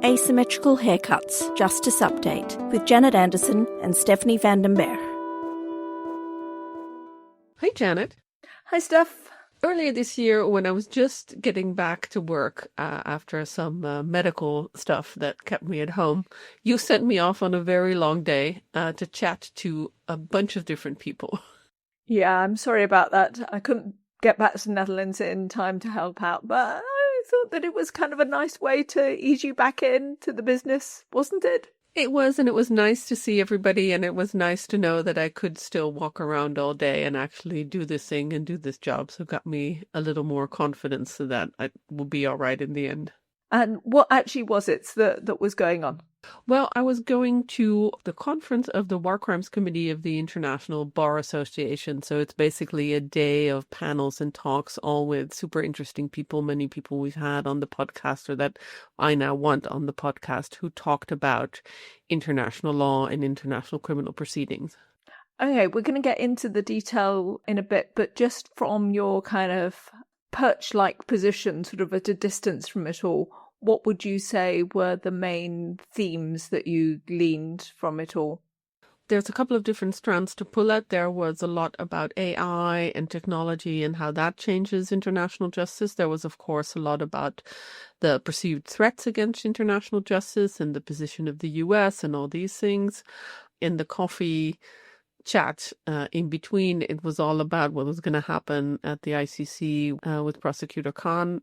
Asymmetrical Haircuts Justice Update with Janet Anderson and Stephanie van den Berg. Hi, Janet. Hi, Steph. Earlier this year, when I was just getting back to work after some medical stuff that kept me at home, you sent me off on a very long day to chat to a bunch of different people. Yeah, I'm sorry about that. I couldn't get back to the Netherlands in time to help out, but I thought that it was kind of a nice way to ease you back into the business, wasn't it? It was, and it was nice to see everybody, and it was nice to know that I could still walk around all day and actually do this thing and do this job. So it got me a little more confidence so that I will be all right in the end. And what actually was it that was going on? Well, I was going to the conference of the War Crimes Committee of the International Bar Association. So it's basically a day of panels and talks, all with super interesting people, many people we've had on the podcast or that I now want on the podcast who talked about international law and international criminal proceedings. Okay, we're going to get into the detail in a bit, but just from your kind of perch-like position, sort of at a distance from it all, what would you say were the main themes that you gleaned from it all? There's a couple of different strands to pull at. There was a lot about AI and technology and how that changes international justice. There was, of course, a lot about the perceived threats against international justice and the position of the US and all these things. In the coffee chat in between, it was all about what was going to happen at the ICC with Prosecutor Khan,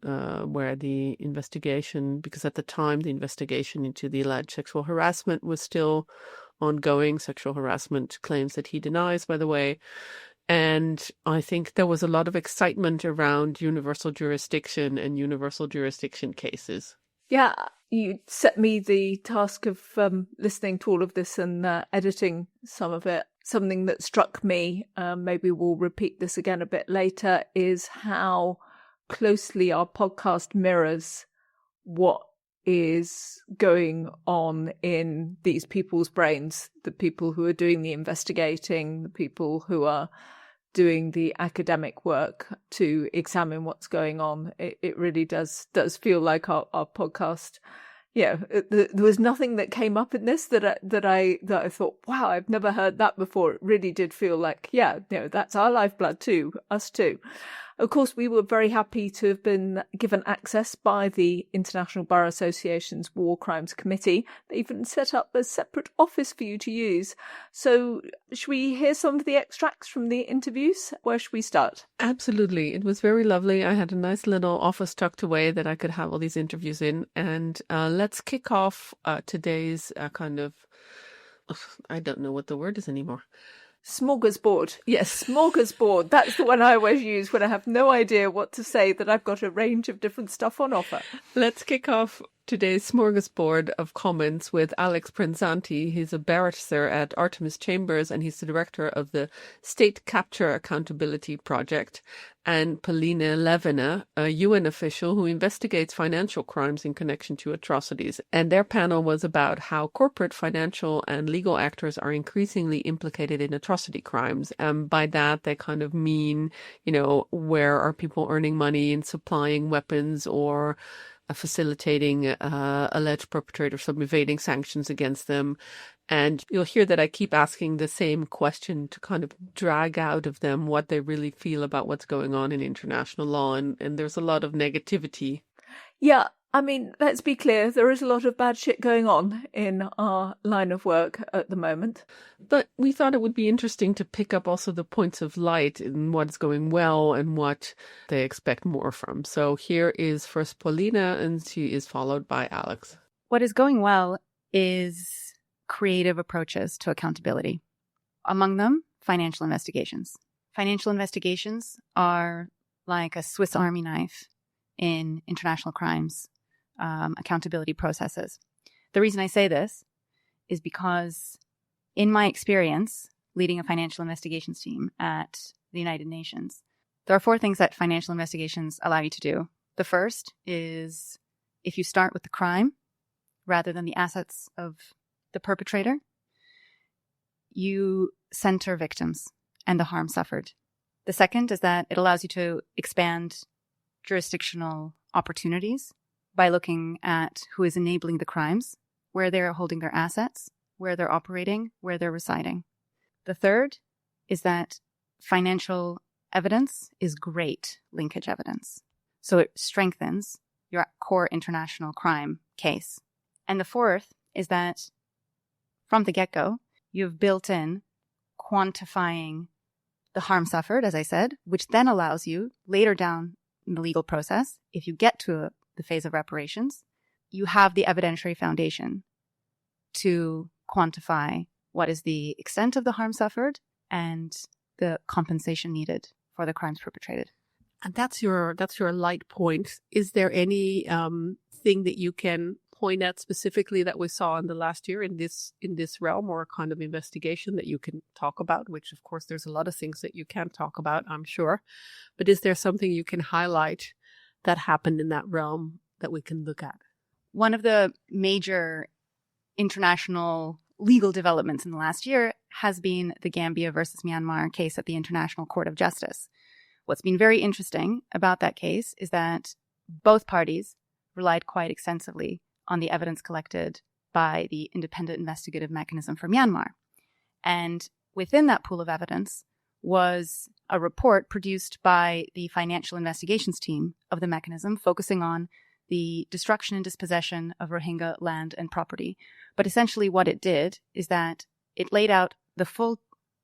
where the investigation, because at the time the investigation into the alleged sexual harassment was still ongoing, sexual harassment claims that he denies, by the way. And I think there was a lot of excitement around universal jurisdiction and universal jurisdiction cases. Yeah, you set me the task of listening to all of this and editing some of it. Something that struck me, maybe we'll repeat this again a bit later, is how closely our podcast mirrors what is going on in these people's brains, the people who are doing the investigating, the people who are doing the academic work to examine what's going on. It really does feel like our podcast. Yeah, there was nothing that came up in this that I thought, wow, I've never heard that before. It really did feel like, yeah, that's our lifeblood too, us too. Of course, we were very happy to have been given access by the International Bar Association's War Crimes Committee. They even set up a separate office for you to use. So should we hear some of the extracts from the interviews? Where should we start? Absolutely. It was very lovely. I had a nice little office tucked away that I could have all these interviews in. And let's kick off today's kind of, I don't know what the word is anymore. Smorgasbord. Yes. Smorgasbord. That's the one I always use when I have no idea what to say, that I've got a range of different stuff on offer. Let's kick off today's smorgasbord of comments with Alex Prenzanti. He's a barrister at Artemis Chambers, and he's the director of the State Capture Accountability Project, and Polina Levina, a UN official who investigates financial crimes in connection to atrocities. And their panel was about how corporate, financial, and legal actors are increasingly implicated in atrocity crimes. And by that, they kind of mean, where are people earning money in supplying weapons or facilitating alleged perpetrators from evading sanctions against them. And you'll hear that I keep asking the same question to kind of drag out of them what they really feel about what's going on in international law. And there's a lot of negativity. Yeah, I mean, let's be clear, there is a lot of bad shit going on in our line of work at the moment. But we thought it would be interesting to pick up also the points of light in what's going well and what they expect more from. So here is first Polina, and she is followed by Alex. What is going well is creative approaches to accountability. Among them, financial investigations. Financial investigations are like a Swiss Army knife in international crimes accountability processes. The reason I say this is because in my experience leading a financial investigations team at the United Nations, there are 4 things that financial investigations allow you to do. The first is if you start with the crime rather than the assets of the perpetrator, you center victims and the harm suffered. The second is that it allows you to expand jurisdictional opportunities by looking at who is enabling the crimes, where they're holding their assets, where they're operating, where they're residing. The third is that financial evidence is great linkage evidence. So it strengthens your core international crime case. And the fourth is that from the get-go, you've built in quantifying the harm suffered, as I said, which then allows you later down in the legal process, if you get to the phase of reparations, you have the evidentiary foundation to quantify what is the extent of the harm suffered and the compensation needed for the crimes perpetrated. And that's your light point. Is there any thing that you can point at specifically that we saw in the last year in this realm, or kind of investigation that you can talk about? Which, of course, there's a lot of things that you can't talk about, I'm sure. But is there something you can highlight that happened in that realm that we can look at? One of the major international legal developments in the last year has been the Gambia versus Myanmar case at the International Court of Justice. What's been very interesting about that case is that both parties relied quite extensively on the evidence collected by the Independent Investigative Mechanism for Myanmar. And within that pool of evidence was a report produced by the financial investigations team of the mechanism, focusing on the destruction and dispossession of Rohingya land and property. But essentially what it did is that it laid out the full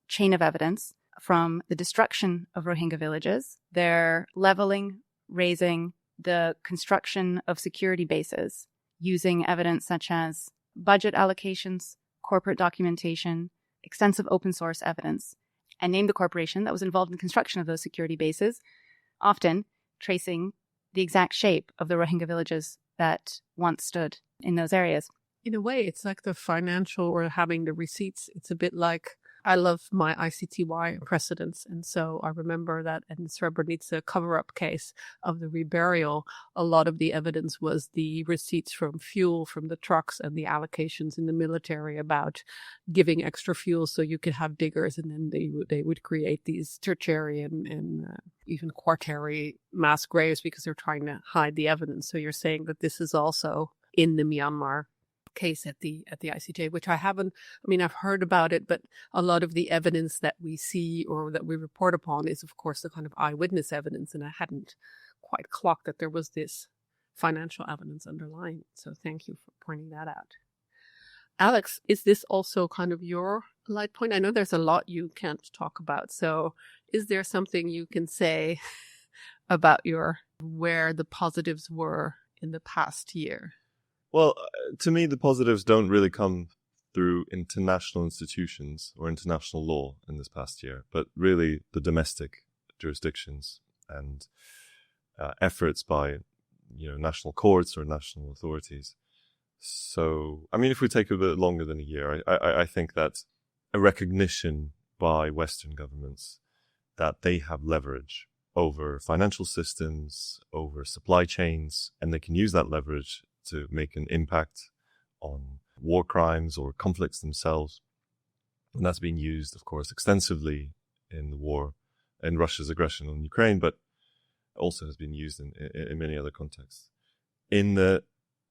chain of evidence from the destruction of Rohingya villages, their leveling, razing, the construction of security bases, using evidence such as budget allocations, corporate documentation, extensive open source evidence, and named the corporation that was involved in construction of those security bases, often tracing the exact shape of the Rohingya villages that once stood in those areas. In a way, it's like the financial or having the receipts. It's a bit like, I love my ICTY precedents. And so I remember that in Srebrenica cover-up case of the reburial, a lot of the evidence was the receipts from fuel from the trucks and the allocations in the military about giving extra fuel so you could have diggers, and then they would create these tertiary and even quaternary mass graves because they're trying to hide the evidence. So you're saying that this is also in the Myanmar case at the ICJ, which I've heard about it, but a lot of the evidence that we see or that we report upon is, of course, the kind of eyewitness evidence, and I hadn't quite clocked that there was this financial evidence underlying. So thank you for pointing that out. Alex, is this also kind of your light point? I know there's a lot you can't talk about, so is there something you can say about where the positives were in the past year? Well, to me, the positives don't really come through international institutions or international law in this past year, but really the domestic jurisdictions and efforts by, national courts or national authorities. So, if we take a bit longer than a year, I think that a recognition by Western governments that they have leverage over financial systems, over supply chains, and they can use that leverage to make an impact on war crimes or conflicts themselves. And that's been used, of course, extensively in the war, in Russia's aggression on Ukraine, but also has been used in many other contexts. In the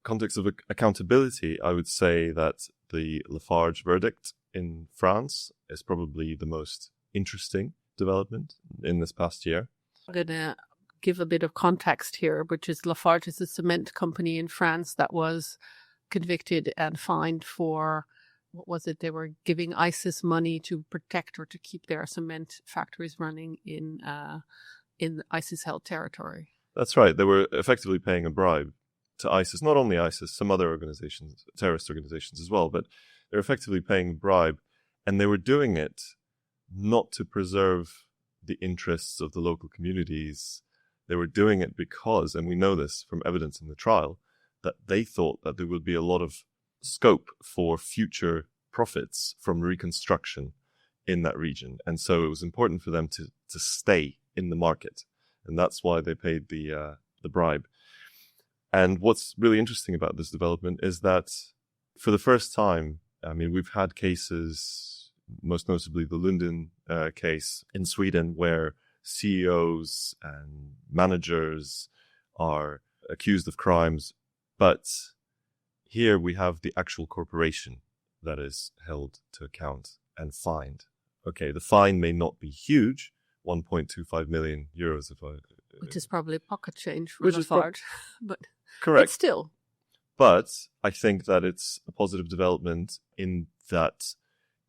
context of accountability, I would say that the Lafarge verdict in France is probably the most interesting development in this past year. I'm going to give a bit of context here, which is Lafarge is a cement company in France that was convicted and fined for, what was it? They were giving ISIS money to protect or to keep their cement factories running in ISIS-held territory. That's right. They were effectively paying a bribe to ISIS, not only ISIS, some other organizations, terrorist organizations as well, but they're effectively paying a bribe, and they were doing it not to preserve the interests of the local communities. They were doing it because, and we know this from evidence in the trial, that they thought that there would be a lot of scope for future profits from reconstruction in that region. And so it was important for them to stay in the market. And that's why they paid the bribe. And what's really interesting about this development is that for the first time, we've had cases, most notably the Lunden case in Sweden, where CEOs and managers are accused of crimes But here we have the actual corporation that is held to account and fined. Okay, the fine may not be huge, 1.25 million euros, which is probably pocket change for Which is Lafarge, but correct. But still. But I think that it's a positive development in that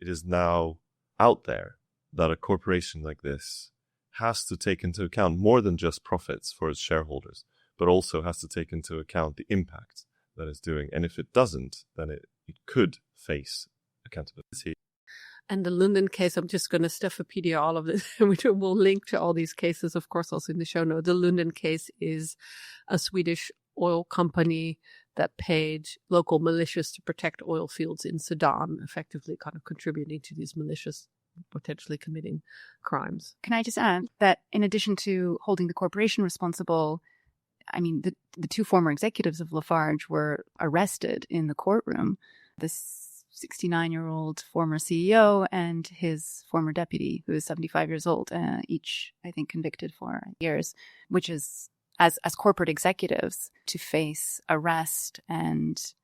it is now out there that a corporation like this has to take into account more than just profits for its shareholders, but also has to take into account the impact that it's doing. And if it doesn't, then it could face accountability. And the London case, I'm just going to Stephopedia all of this. We'll link to all these cases, of course, also in the show notes. The London case is a Swedish oil company that paid local militias to protect oil fields in Sudan, effectively kind of contributing to these militias potentially committing crimes. Can I just add that in addition to holding the corporation responsible, I mean, the two former executives of Lafarge were arrested in the courtroom. This 69-year-old former CEO and his former deputy, who is 75 years old, each, I think, convicted for years, which is, as corporate executives, to face arrest and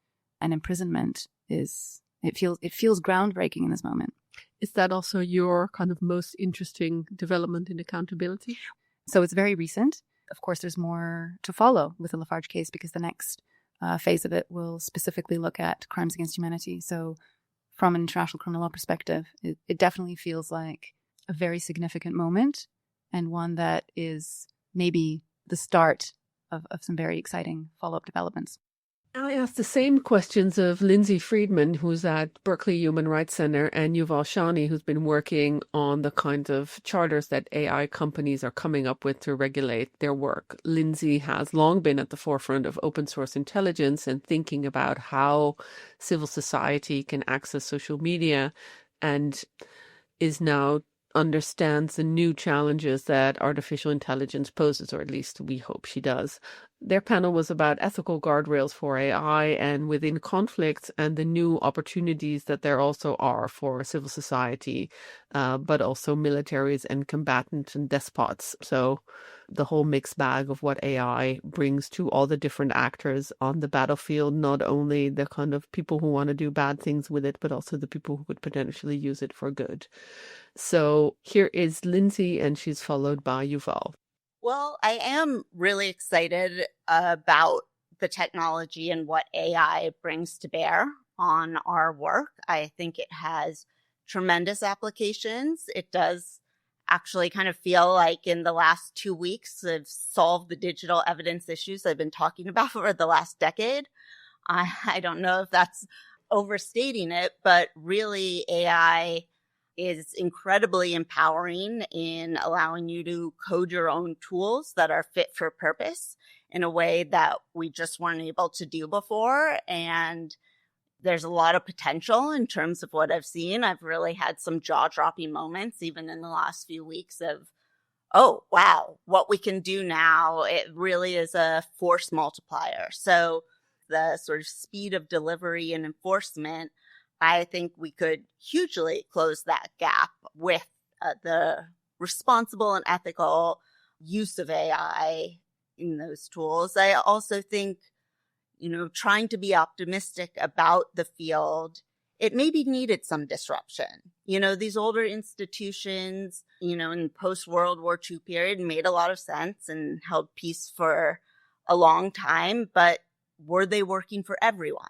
imprisonment it feels groundbreaking in this moment. Is that also your kind of most interesting development in accountability? So it's very recent. Of course, there's more to follow with the Lafarge case because the next phase of it will specifically look at crimes against humanity. So from an international criminal law perspective, it definitely feels like a very significant moment and one that is maybe the start of some very exciting follow-up developments. I asked the same questions of Lindsay Friedman, who's at Berkeley Human Rights Center, and Yuval Shani, who's been working on the kind of charters that AI companies are coming up with to regulate their work. Lindsay has long been at the forefront of open source intelligence and thinking about how civil society can access social media, and is now understands the new challenges that artificial intelligence poses, or at least we hope she does. Their panel was about ethical guardrails for AI and within conflicts and the new opportunities that there also are for civil society, but also militaries and combatants and despots. So the whole mixed bag of what AI brings to all the different actors on the battlefield, not only the kind of people who want to do bad things with it, but also the people who could potentially use it for good. So here is Lindsay, and she's followed by Yuval. Well, I am really excited about the technology and what AI brings to bear on our work. I think it has tremendous applications. It does actually kind of feel like in the last 2 weeks, I've solved the digital evidence issues I've been talking about for the last decade. I don't know if that's overstating it, but really AI is incredibly empowering in allowing you to code your own tools that are fit for purpose in a way that we just weren't able to do before. And there's a lot of potential in terms of what I've seen. I've really had some jaw-dropping moments, even in the last few weeks, of, oh, wow, what we can do now. It really is a force multiplier. So the sort of speed of delivery and enforcement, I think we could hugely close that gap with the responsible and ethical use of AI in those tools. I also think, trying to be optimistic about the field, it maybe needed some disruption. These older institutions, in post-World War II period made a lot of sense and held peace for a long time, but were they working for everyone?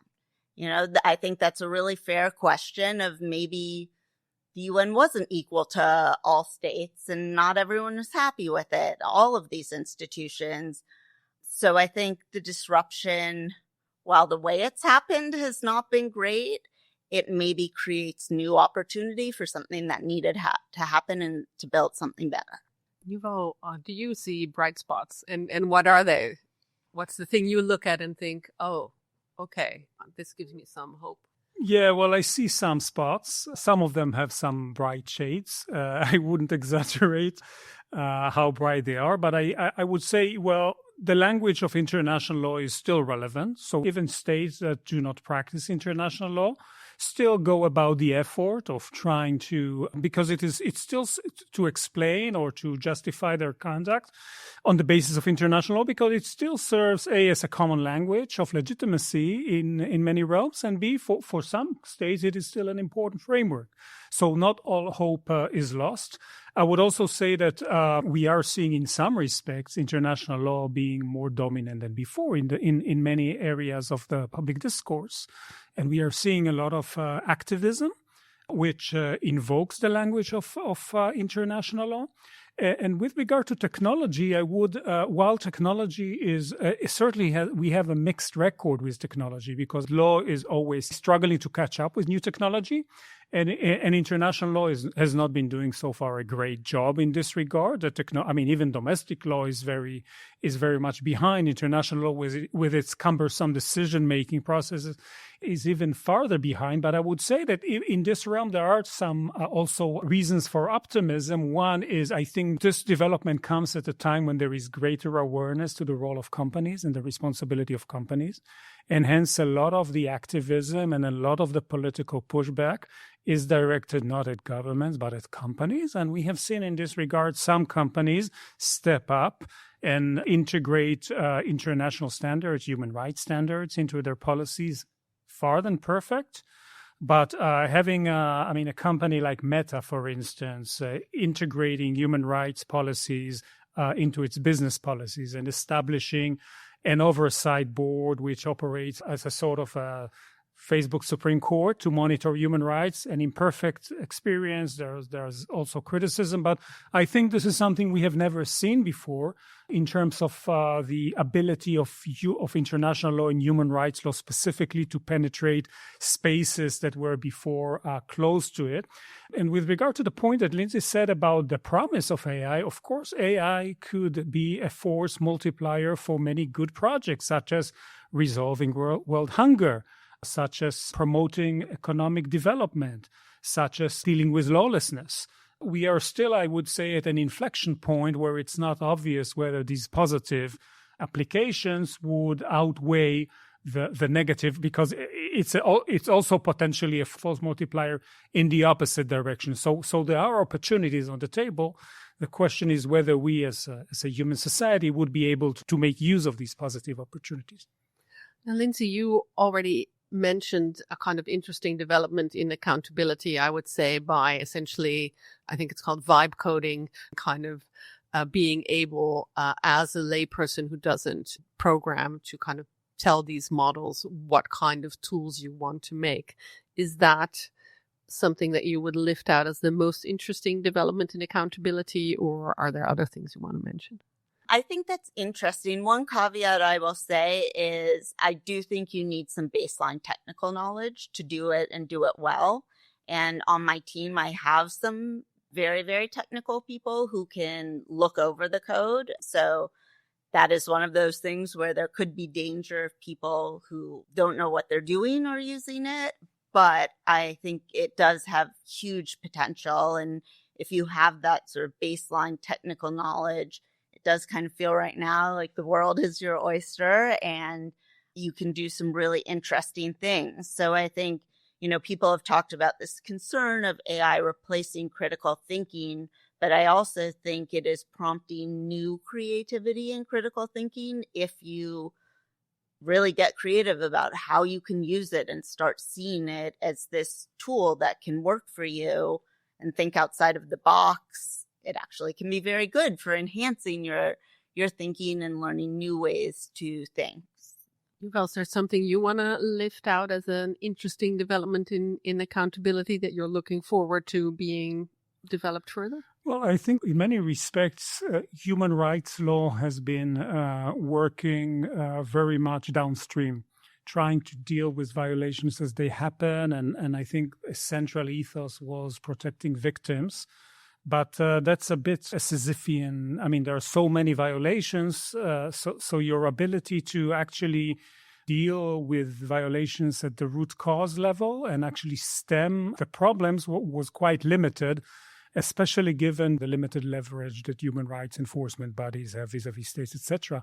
I think that's a really fair question of maybe the UN wasn't equal to all states and not everyone was happy with it, all of these institutions. So I think the disruption, while the way it's happened has not been great, it maybe creates new opportunity for something that needed to happen and to build something better. Yuval, do you see bright spots? And what are they? What's the thing you look at and think, oh, okay, this gives me some hope? Yeah, well, I see some spots. Some of them have some bright shades. I wouldn't exaggerate. how bright they are. But I would say, well, the language of international law is still relevant. So even states that do not practice international law still go about the effort of trying to, because it's still to explain or to justify their conduct on the basis of international law, because it still serves A, as a common language of legitimacy in many realms, and B, for some states, it is still an important framework. So not all hope is lost. I would also say that we are seeing in some respects international law being more dominant than before in many areas of the public discourse. And we are seeing a lot of activism, which invokes the language of international law. And with regard to technology, I would, while technology is certainly we have a mixed record with technology, because law is always struggling to catch up with new technology. And international law has not been doing so far a great job in this regard. Even domestic law is very much behind. International law with its cumbersome decision-making processes is even farther behind. But I would say that in this realm, there are some also reasons for optimism. One is, I think this development comes at a time when there is greater awareness to the role of companies and the responsibility of companies. And hence, a lot of the activism and a lot of the political pushback is directed not at governments, but at companies. And we have seen in this regard some companies step up and integrate international standards, human rights standards into their policies. Far than perfect. But having a company like Meta, for instance, integrating human rights policies into its business policies and establishing an oversight board which operates as a sort of a Facebook Supreme Court to monitor human rights, an imperfect experience. There's also criticism, but I think this is something we have never seen before in terms of the ability of international law and human rights law specifically to penetrate spaces that were before close to it. And with regard to the point that Lindsay said about the promise of AI, of course, AI could be a force multiplier for many good projects, such as resolving world hunger, such as promoting economic development, such as dealing with lawlessness. We are still, I would say, at an inflection point where it's not obvious whether these positive applications would outweigh the negative, because it's also potentially a force multiplier in the opposite direction. So there are opportunities on the table. The question is whether we as a human society would be able to make use of these positive opportunities. Now, Lindsay, you already mentioned a kind of interesting development in accountability, I would say, by essentially, I think it's called vibe coding, kind of being able, as a layperson who doesn't program, to kind of tell these models what kind of tools you want to make. Is that something that you would lift out as the most interesting development in accountability, or are there other things you want to mention? I think that's interesting. One caveat I will say is I do think you need some baseline technical knowledge to do it and do it well. And on my team, I have some very, very technical people who can look over the code. So that is one of those things where there could be danger of people who don't know what they're doing or using it. But I think it does have huge potential. And if you have that sort of baseline technical knowledge, it does kind of feel right now like the world is your oyster and you can do some really interesting things. So I think, people have talked about this concern of AI replacing critical thinking, but I also think it is prompting new creativity and critical thinking if you really get creative about how you can use it and start seeing it as this tool that can work for you and think outside of the box. It actually can be very good for enhancing your thinking and learning new ways to think. Yuval, is there something you want to lift out as an interesting development in accountability that you're looking forward to being developed further? Well, I think in many respects, human rights law has been working very much downstream, trying to deal with violations as they happen. And I think a central ethos was protecting victims. But that's a bit Sisyphean. I mean, there are so many violations. So your ability to actually deal with violations at the root cause level and actually stem the problems was quite limited. especially given the limited leverage that human rights enforcement bodies have vis-a-vis states, etc.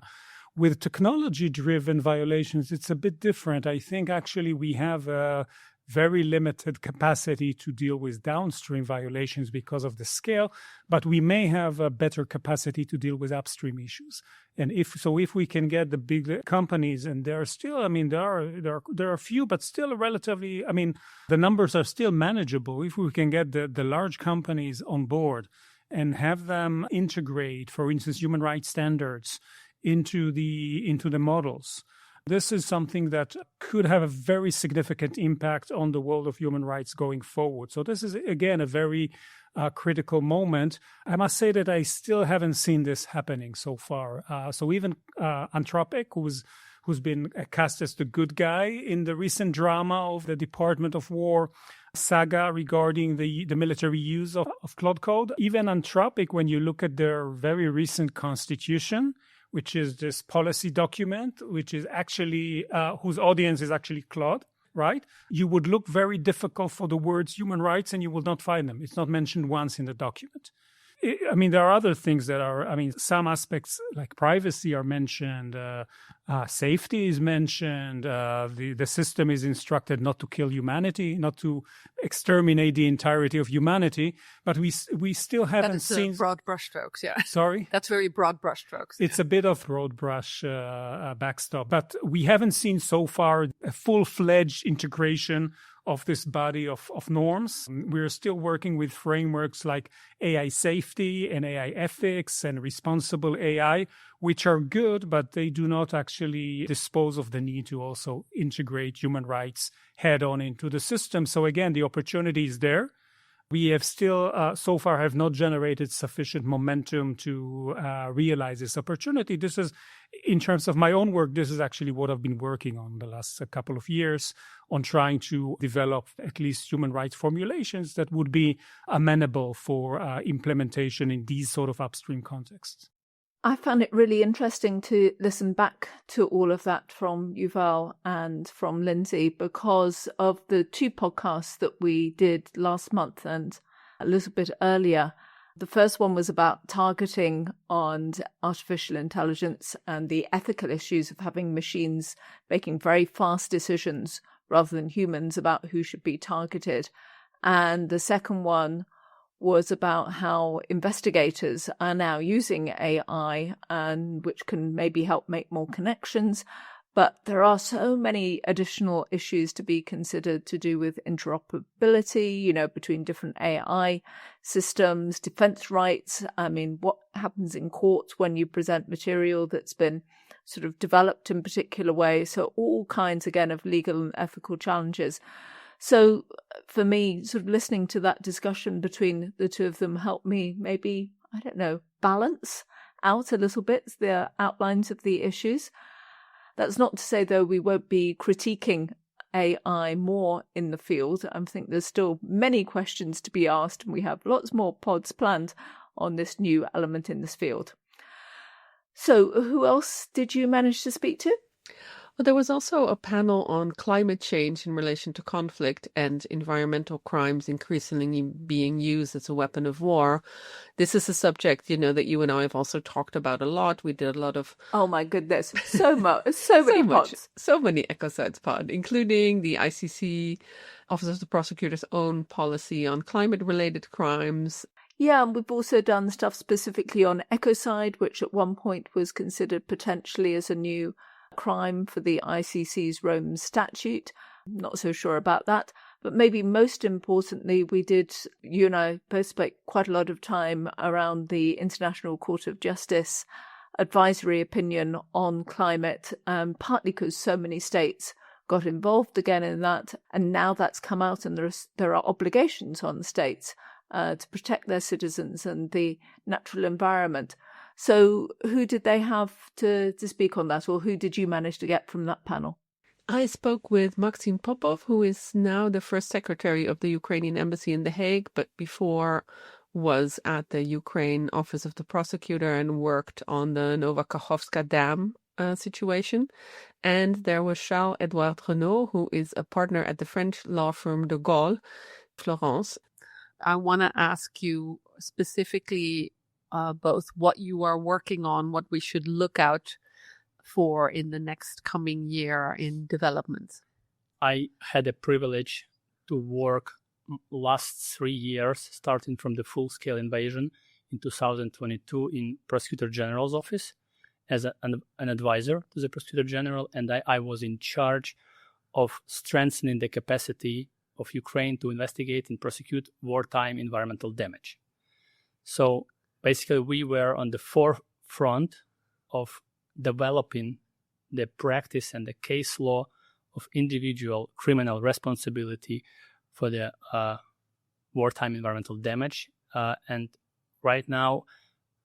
With technology-driven violations, it's a bit different. I think actually we have a very limited capacity to deal with downstream violations because of the scale, but we may have a better capacity to deal with upstream issues. And if we can get the big companies, and there are still, there are few, but still relatively, the numbers are still manageable. If we can get the large companies on board and have them integrate, for instance, human rights standards into the models, this is something that could have a very significant impact on the world of human rights going forward. So this is, again, a very critical moment. I must say that I still haven't seen this happening so far. So even Anthropic, who's been cast as the good guy in the recent drama of the Department of War saga regarding the military use of Claude Code, even Anthropic, when you look at their very recent constitution, which is this policy document, which is actually, whose audience is actually Claude, right? You would look very difficult for the words human rights and you will not find them. It's not mentioned once in the document. There are other things that are, some aspects like privacy are mentioned, safety is mentioned, the system is instructed not to kill humanity, not to exterminate the entirety of humanity, but we still haven't seen... broad brushstrokes, yeah. Sorry? That's very broad brushstrokes. It's a bit of broad brush backstop, but we haven't seen so far a full-fledged integration of this body of norms. We're still working with frameworks like AI safety and AI ethics and responsible AI, which are good, but they do not actually dispose of the need to also integrate human rights head-on into the system. So again, the opportunity is there. We have still, so far, have not generated sufficient momentum to realize this opportunity. This is, in terms of my own work, this is actually what I've been working on the last couple of years on trying to develop at least human rights formulations that would be amenable for implementation in these sort of upstream contexts. I found it really interesting to listen back to all of that from Yuval and from Lindsay because of the two podcasts that we did last month and a little bit earlier. The first one was about targeting on artificial intelligence and the ethical issues of having machines making very fast decisions rather than humans about who should be targeted. And the second one was about how investigators are now using AI and which can maybe help make more connections. But there are so many additional issues to be considered to do with interoperability, between different AI systems, defense rights. What happens in courts when you present material that's been sort of developed in particular ways? So all kinds, again, of legal and ethical challenges. So for me, sort of listening to that discussion between the two of them helped me maybe, balance out a little bit the outlines of the issues. That's not to say, though, we won't be critiquing AI more in the field. I think there's still many questions to be asked, and we have lots more pods planned on this new element in this field. So who else did you manage to speak to? Well, there was also a panel on climate change in relation to conflict and environmental crimes increasingly being used as a weapon of war. This is a subject, that you and I have also talked about a lot. We did a lot of... Oh my goodness, so many pods. So many Ecosides pod, including the ICC, Office of the Prosecutor's own policy on climate-related crimes. Yeah, and we've also done stuff specifically on ecocide, which at one point was considered potentially as a new crime for the ICC's Rome Statute. I'm not so sure about that. But maybe most importantly, you and I both spent quite a lot of time around the International Court of Justice advisory opinion on climate, partly because so many states got involved again in that. And now that's come out and there are obligations on states to protect their citizens and the natural environment. So who did they have to speak on that, or who did you manage to get from that panel? I spoke with Maxim Popov, who is now the first secretary of the Ukrainian embassy in The Hague, but before was at the Ukraine Office of the Prosecutor and worked on the Nova Kakhovska Dam situation. And there was Charles-Edouard Renaud, who is a partner at the French law firm de Gaulle, Florence. I want to ask you specifically both what you are working on, what we should look out for in the next coming year in developments. I had a privilege to work last 3 years, starting from the full-scale invasion in 2022 in Prosecutor General's office as an advisor to the Prosecutor General, and I was in charge of strengthening the capacity of Ukraine to investigate and prosecute wartime environmental damage. So basically, we were on the forefront of developing the practice and the case law of individual criminal responsibility for the wartime environmental damage. And right now,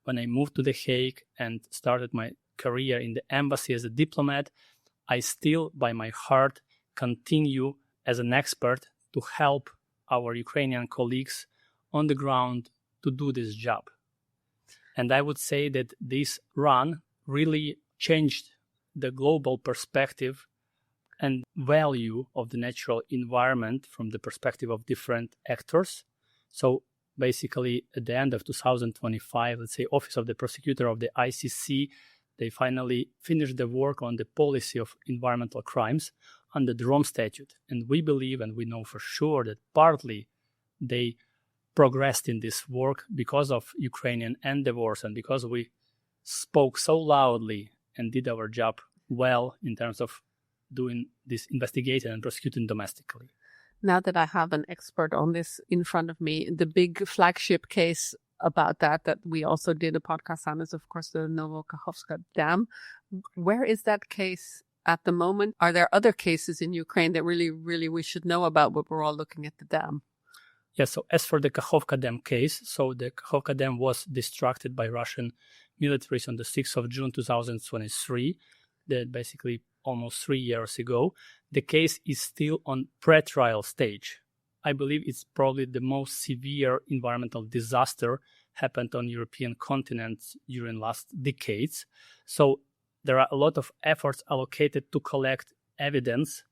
when I moved to The Hague and started my career in the embassy as a diplomat, I still, by my heart, continue as an expert to help our Ukrainian colleagues on the ground to do this job. And I would say that this run really changed the global perspective and value of the natural environment from the perspective of different actors. So basically, at the end of 2025, let's say, Office of the Prosecutor of the ICC, they finally finished the work on the policy of environmental crimes under the Rome Statute. And we believe, and we know for sure, that partly they progressed in this work because of Ukrainian endeavors and because we spoke so loudly and did our job well in terms of doing this investigation and prosecuting domestically. Now that I have an expert on this in front of me, the big flagship case about that we also did a podcast on is, of course, the Novokakhovka Dam. Where is that case at the moment? Are there other cases in Ukraine that really we should know about, but we're all looking at the dam? Yes, so as for the Kakhovka Dam case, so the Kakhovka Dam was destructed by Russian militaries on the 6th of June 2023, that basically almost 3 years ago. The case is still on pre-trial stage. I believe it's probably the most severe environmental disaster happened on European continent during last decades. So there are a lot of efforts allocated to collect evidence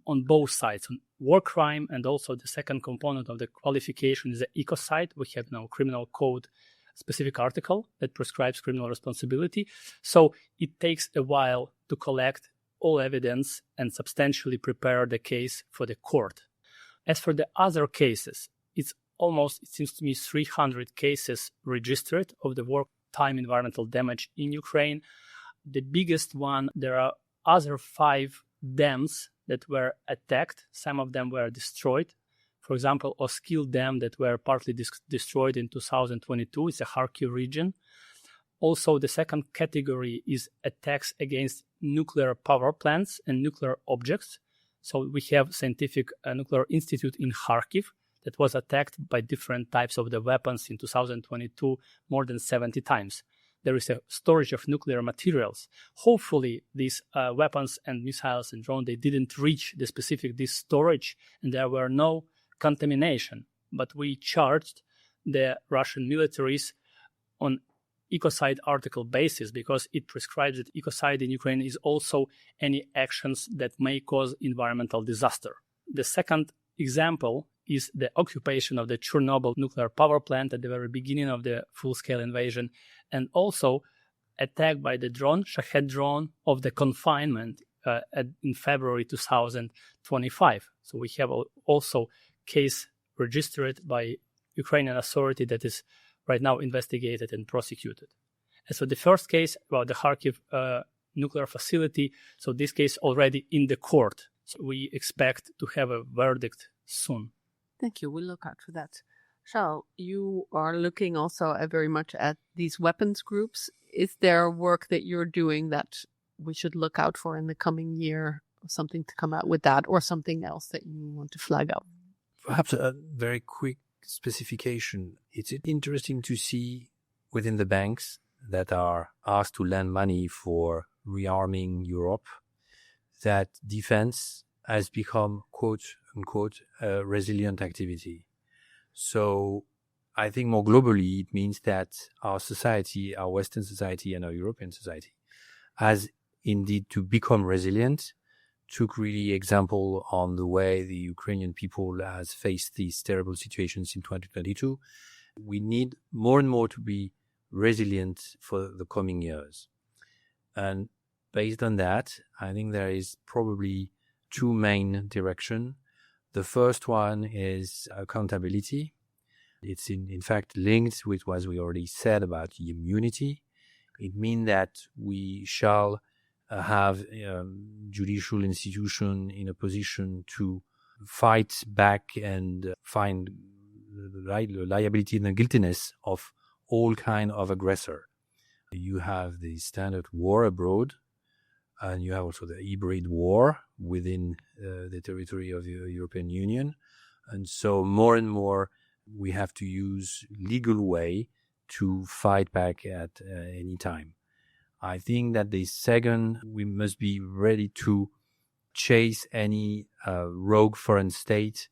on both sides, on war crime, and also the second component of the qualification is the ecocide. We have now criminal code specific article that prescribes criminal responsibility. So it takes a while to collect all evidence and substantially prepare the case for the court. As for the other cases, it seems to me, 300 cases registered of the wartime environmental damage in Ukraine. The biggest one, there are other 5 dams that were attacked. Some of them were destroyed. For example, Oskil Dam that were partly destroyed in 2022. It's a Kharkiv region. Also, the second category is attacks against nuclear power plants and nuclear objects. So we have Scientific Nuclear Institute in Kharkiv that was attacked by different types of the weapons in 2022 more than 70 times. There is a storage of nuclear materials. Hopefully, these weapons and missiles and drones, they didn't reach the specific this storage and there were no contamination. But we charged the Russian militaries on ecocide article basis because it prescribes that ecocide in Ukraine is also any actions that may cause environmental disaster. The second example is the occupation of the Chernobyl nuclear power plant at the very beginning of the full-scale invasion, and also attack by the drone, Shahed drone, of the confinement in February 2025. So we have also case registered by Ukrainian authority that is right now investigated and prosecuted. And so the first case about the Kharkiv nuclear facility, so this case already in the court. So we expect to have a verdict soon. Thank you. We'll look out for that. Charles, you are looking also very much at these weapons groups. Is there work that you're doing that we should look out for in the coming year, something to come out with that, or something else that you want to flag up? Perhaps a very quick specification. It's interesting to see within the banks that are asked to lend money for rearming Europe that defense has become, quote unquote, a resilient activity. So I think more globally, it means that our society, our Western society and our European society has indeed to become resilient took really example on the way the Ukrainian people has faced these terrible situations in 2022. We need more and more to be resilient for the coming years. And based on that, I think there is probably two main directions. The first one is accountability. It's in fact linked with what we already said about immunity. It means that we shall have judicial institution in a position to fight back and find the liability and the guiltiness of all kind of aggressor. You have the standard war abroad, and you have also the hybrid war within the territory of the European Union. And so more and more we have to use legal way to fight back at any time. I think that the second, we must be ready to chase any rogue foreign state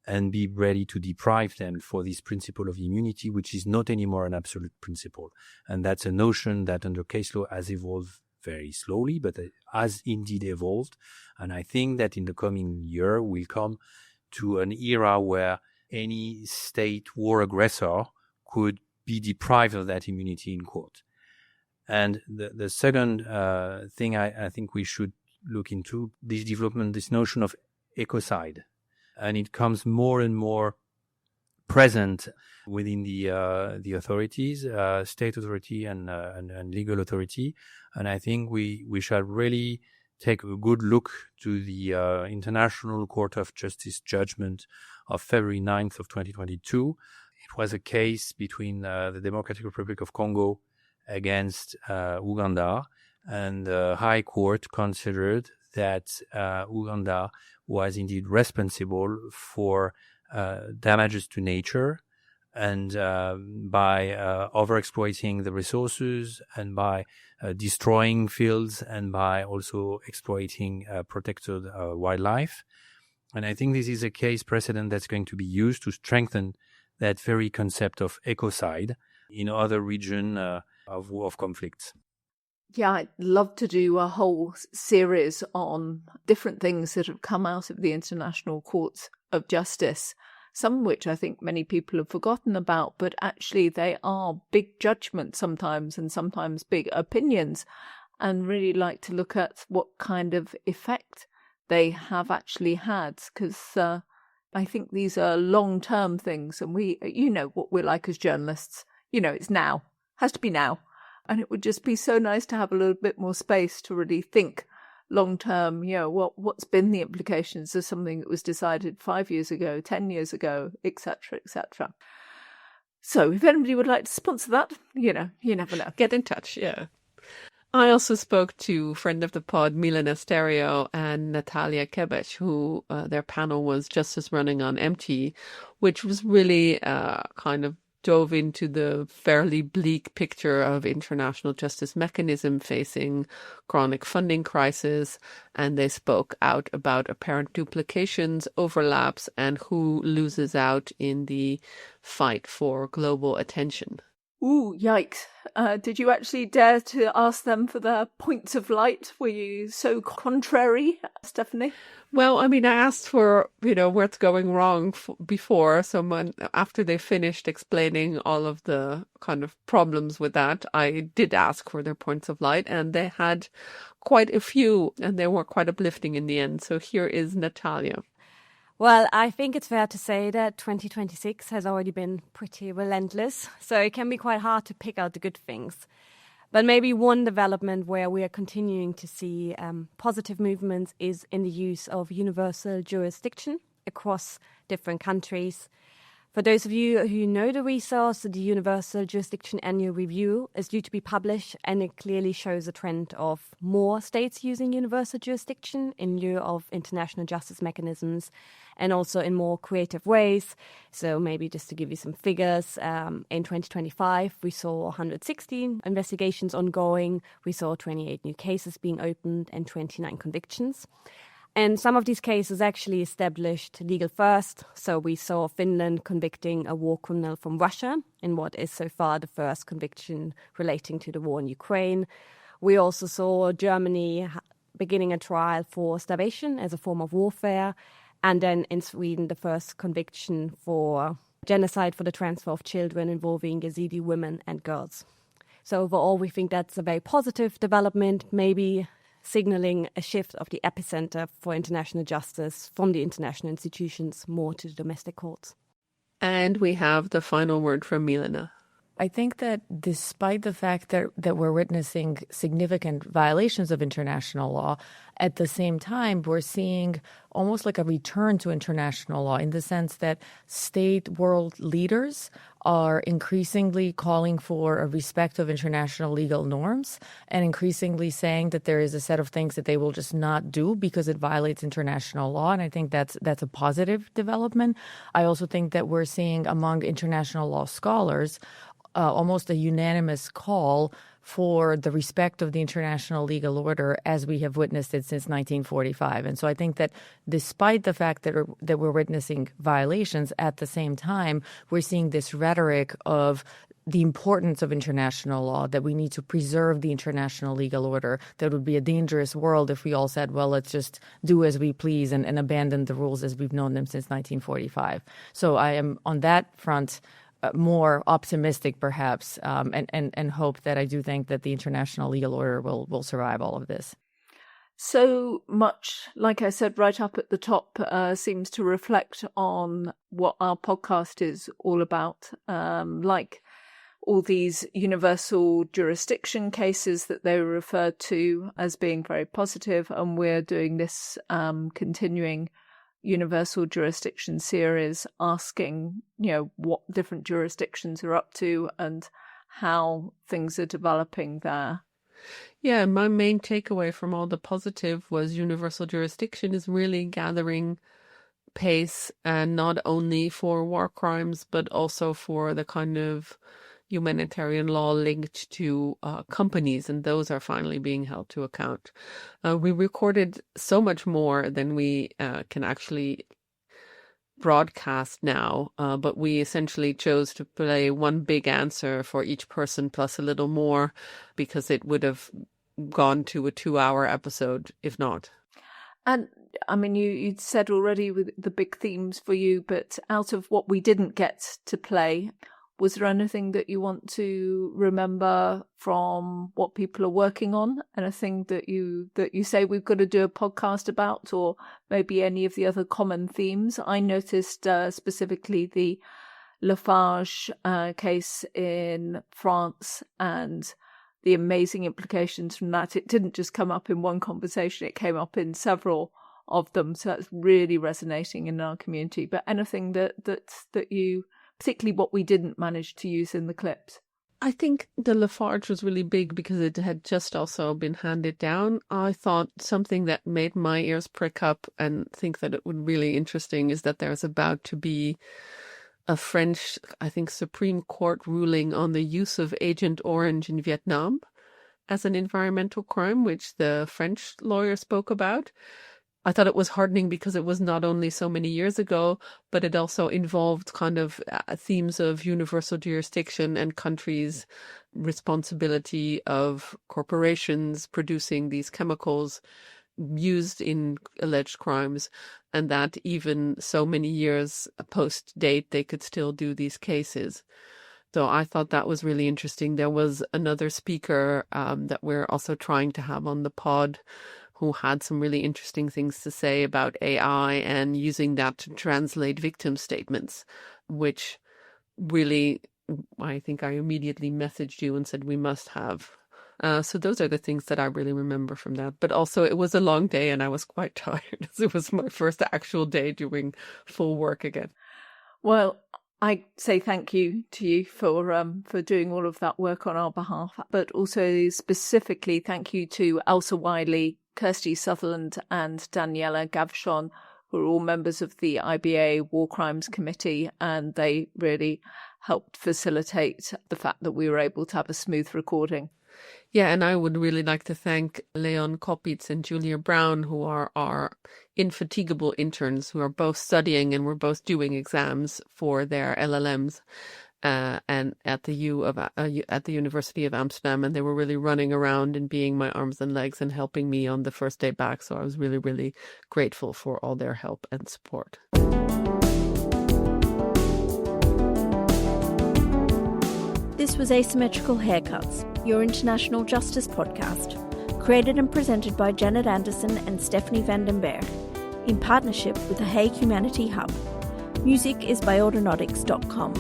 and be ready to deprive them for this principle of immunity, which is not anymore an absolute principle. And that's a notion that under case law has evolved very slowly, but has indeed evolved. And I think that in the coming year, we'll come to an era where any state war aggressor could be deprived of that immunity in court. And the second thing I think we should look into this development, this notion of ecocide. And it comes more and more present within the authorities, state authority and legal authority. And I think we shall really take a good look to the International Court of Justice judgment of February 9th of 2022. It was a case between the Democratic Republic of Congo against Uganda, and the High Court considered that Uganda was indeed responsible for damages to nature, and by overexploiting the resources, and by destroying fields, and by also exploiting protected wildlife. And I think this is a case precedent that's going to be used to strengthen that very concept of ecocide in other regions of conflicts. Yeah, I'd love to do a whole series on different things that have come out of the International Courts of Justice, some of which I think many people have forgotten about, but actually they are big judgments sometimes, and sometimes big opinions, and really like to look at what kind of effect they have actually had, because I think these are long-term things, and we, you know what we're like as journalists, it's now, has to be now. And it would just be so nice to have a little bit more space to really think long term, what's been the implications of something that was decided 5 years ago, 10 years ago, etc., etc. So if anybody would like to sponsor that, you never know. Get in touch, yeah. I also spoke to friend of the pod, Milan Asterio and Natalia Kebesh, who their panel was Justice Running on Empty, which was really kind of dove into the fairly bleak picture of international justice mechanism facing chronic funding crisis, and they spoke out about apparent duplications, overlaps, and who loses out in the fight for global attention. Ooh, yikes. Did you actually dare to ask them for their points of light? Were you so contrary, Stephanie? Well, I mean, I asked for, what's going wrong before. So after they finished explaining all of the kind of problems with that, I did ask for their points of light, and they had quite a few, and they were quite uplifting in the end. So here is Natalia. Well, I think it's fair to say that 2026 has already been pretty relentless, so it can be quite hard to pick out the good things. But maybe one development where we are continuing to see positive movements is in the use of universal jurisdiction across different countries. For those of you who know the resource, the Universal Jurisdiction Annual Review is due to be published, and it clearly shows a trend of more states using universal jurisdiction in lieu of international justice mechanisms, and also in more creative ways. So maybe just to give you some figures, in 2025, we saw 116 investigations ongoing, we saw 28 new cases being opened, and 29 convictions. And some of these cases actually established legal first. So we saw Finland convicting a war criminal from Russia in what is so far the first conviction relating to the war in Ukraine. We also saw Germany beginning a trial for starvation as a form of warfare, and then in Sweden, the first conviction for genocide for the transfer of children involving Yazidi women and girls. So overall, we think that's a very positive development, maybe signaling a shift of the epicenter for international justice from the international institutions more to the domestic courts. And we have the final word from Milena. I think that despite the fact that we're witnessing significant violations of international law, at the same time, we're seeing almost like a return to international law in the sense that state world leaders are increasingly calling for a respect of international legal norms and increasingly saying that there is a set of things that they will just not do because it violates international law. And I think that's a positive development. I also think that we're seeing among international law scholars almost a unanimous call for the respect of the international legal order as we have witnessed it since 1945. And so I think that despite the fact that we're witnessing violations, at the same time, we're seeing this rhetoric of the importance of international law, that we need to preserve the international legal order. That would be a dangerous world if we all said, well, let's just do as we please and abandon the rules as we've known them since 1945. So I am on that front more optimistic, perhaps, and hope that I do think that the international legal order will survive all of this. So much, like I said right up at the top, seems to reflect on what our podcast is all about, like all these universal jurisdiction cases that they referred to as being very positive, and we're doing this continuing universal jurisdiction series asking, what different jurisdictions are up to and how things are developing there. Yeah, my main takeaway from all the positive was universal jurisdiction is really gathering pace, and not only for war crimes, but also for the kind of humanitarian law linked to companies, and those are finally being held to account. We recorded so much more than we can actually broadcast now, but we essentially chose to play one big answer for each person plus a little more, because it would have gone to a 2-hour episode if not. And I mean, you'd said already with the big themes for you, but out of what we didn't get to play, was there anything that you want to remember from what people are working on? Anything that you say we've got to do a podcast about, or maybe any of the other common themes? I noticed specifically the Lafarge case in France and the amazing implications from that. It didn't just come up in one conversation, it came up in several of them. So that's really resonating in our community. But anything that you, particularly what we didn't manage to use in the clips? I think the Lafarge was really big because it had just also been handed down. I thought something that made my ears prick up and think that it would be really interesting is that there's about to be a French, I think, Supreme Court ruling on the use of Agent Orange in Vietnam as an environmental crime, which the French lawyer spoke about. I thought it was heartening because it was not only so many years ago, but it also involved kind of themes of universal jurisdiction and countries' responsibility of corporations producing these chemicals used in alleged crimes, and that even so many years post-date, they could still do these cases. So I thought that was really interesting. There was another speaker that we're also trying to have on the pod who had some really interesting things to say about AI and using that to translate victim statements, which really, I think I immediately messaged you and said we must have. So those are the things that I really remember from that. But also it was a long day and I was quite tired. It was my first actual day doing full work again. Well, I say thank you to you for doing all of that work on our behalf, but also specifically thank you to Elsa Wiley, Kirsty Sutherland and Daniela Gavshon, who are all members of the IBA War Crimes Committee, and they really helped facilitate the fact that we were able to have a smooth recording. Yeah, and I would really like to thank Leon Kopitz and Julia Brown, who are our infatigable interns, who are both studying and we're both doing exams for their LLMs. and at the University of Amsterdam, and they were really running around and being my arms and legs and helping me on the first day back. So I was really, really grateful for all their help and support. This was Asymmetrical Haircuts, your international justice podcast, created and presented by Janet Anderson and Stephanie Vandenberg, in partnership with the Hague Humanity Hub. Music is by Autonautics.com.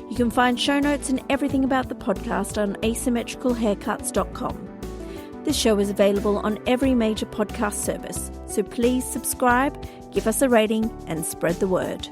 You can find show notes and everything about the podcast on asymmetricalhaircuts.com. This show is available on every major podcast service, so please subscribe, give us a rating, and spread the word.